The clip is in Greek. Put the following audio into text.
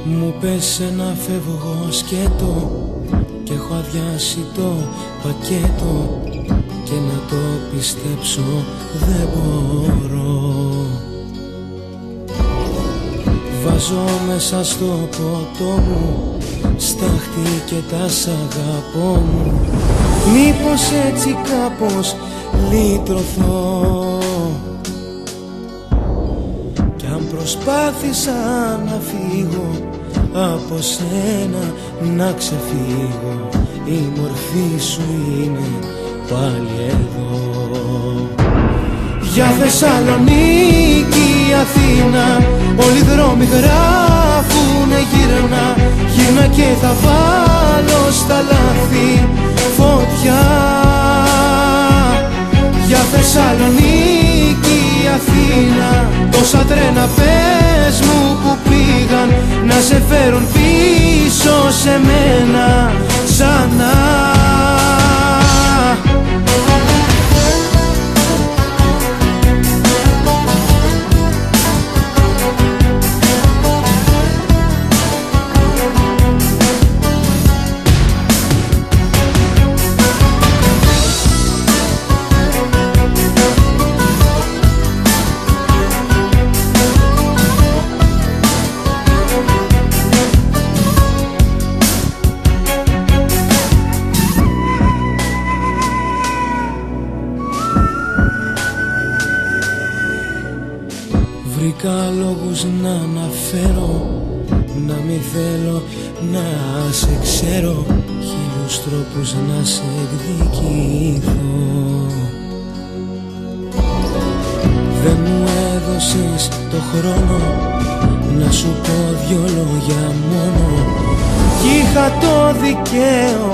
Μου πες να φεύγω σκέτο και έχω αδειάσει το πακέτο και να το πιστέψω δεν μπορώ. Βάζω μέσα στο ποτό μου στάχτη και τα σ' αγαπώ μου. Μήπως έτσι κάπως λύτρωθώ. Κι αν προσπάθησα να φύγω από σένα, να ξεφύγω, η μορφή σου είναι πάλι εδώ. Για Θεσσαλονίκη, Αθήνα, όλοι οι δρόμοι γράφουνε γύρνα. Γύρνα και θα βάλω στα λάθη φωτιά. Για Θεσσαλονίκη, Αθήνα, τόσα τρένα πες μου που πήγαν να σε φέρουν πίσω σε μένα ξανά. Βρήκα λόγους να αναφέρω, να μη θέλω να σε ξέρω, χίλιους τρόπους να σε εκδικηθώ. Δεν μου έδωσες το χρόνο να σου πω δυο λόγια μόνο κι είχα το δικαίωμα